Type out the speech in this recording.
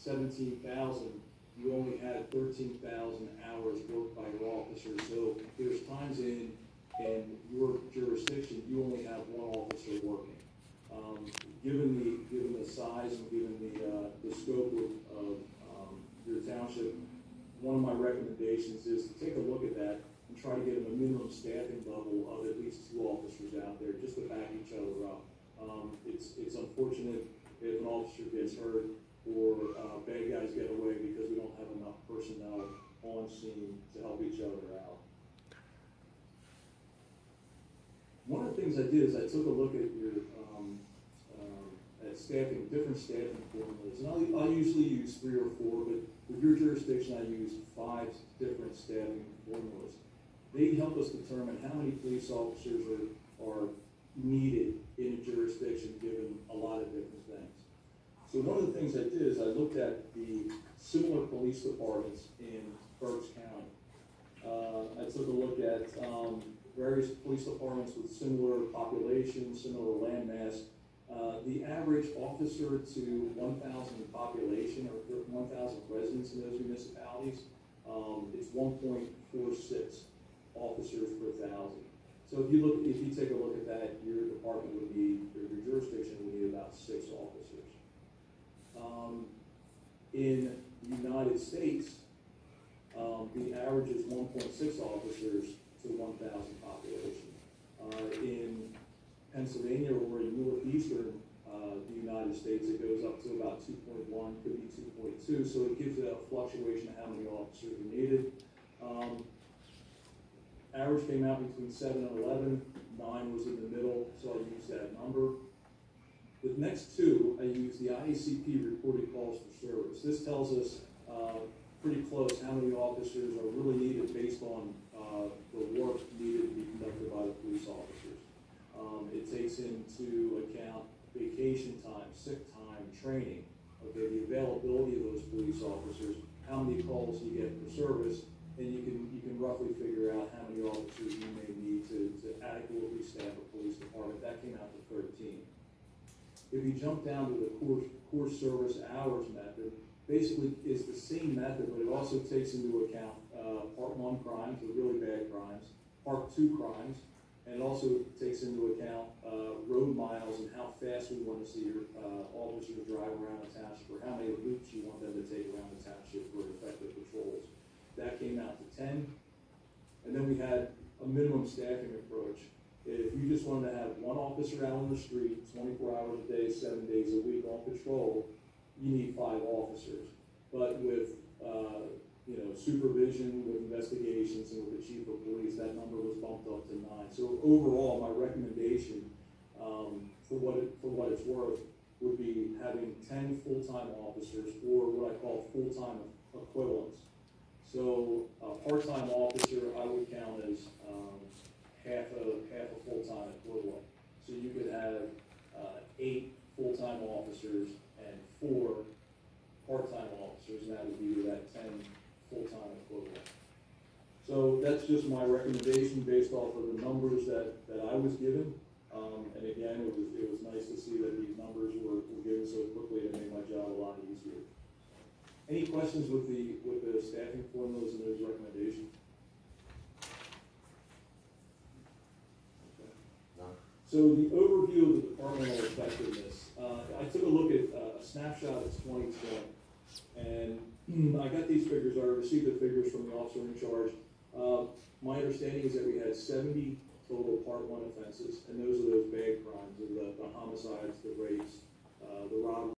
17,000, you only had 13,000 hours worked by your officers. So there's times in your jurisdiction, you only have one officer working. Given the size and given the scope of your township, one of my recommendations is to take a look at that and try to get a minimum staffing level of at least 2 officers out there just to back each other up. It's unfortunate if an officer gets hurt or bad guys get away because we don't have enough personnel on scene to help each other out. One of the things I did is I took a look at your at staffing, different staffing formulas, and I'll usually use 3 or 4, but with your jurisdiction, I use 5 different staffing formulas. They help us determine how many police officers are needed in a jurisdiction given a lot of different things. So one of the things I did is I looked at the similar police departments in Berks County. I took a look at various police departments with similar population, similar land mass. The average officer to 1,000 population or 1,000 residents in those municipalities, it's 1.46 officers per 1,000. So if you take a look at that, your department would need, or your jurisdiction would need about 6 officers. In the United States, the average is 1.6 officers to 1,000 population. In Pennsylvania or in northeastern the United States, it goes up to about 2.1, could be 2.2, so it gives you a fluctuation of how many officers are needed. Average came out between 7 and 11, 9 was in the middle, so I used that number. The next 2, I use the IACP reported calls for service. This tells us pretty close how many officers are really needed based on the work needed to be conducted by the police officers. It takes into account vacation time, sick time, training, okay, the availability of those police officers, how many calls you get for service, and you can roughly figure out how many officers you may need to adequately staff a police department. That came out to 13. If you jump down to the core service hours method, basically it's the same method, but it also takes into account Part 1 crimes, the really bad crimes, Part 2 crimes, and it also takes into account road miles and how fast we want to see your officers drive around the township, or how many loops you want them to take around the township for effective patrols. That came out to 10. And then we had a minimum staffing approach. If you just wanted to have 1 officer out on the street, 24 hours a day, 7 days a week on patrol, you need 5 officers. But with supervision, with investigations, and with the chief of police, that number was bumped up to 9. So overall, my recommendation, for what it's worth, would be having 10 full-time officers, or what I call full-time equivalents. So a part-time officer, I would count as half a full-time equivalent. So you could have 8 full-time officers and 4 part-time officers, and that would be that 10 full-time equivalent. So that's just my recommendation based off of the numbers that I was given. And again, it was nice to see that these numbers were given so quickly. It made my job a lot easier. Any questions with the staffing formulas and those recommendations? Okay. No. So the overview of the departmental effectiveness. I took a look at a snapshot of 2020, and I got these figures. I received the figures from the officer in charge. My understanding is that we had 70 total Part 1 offenses, and those are those bad crimes, the homicides,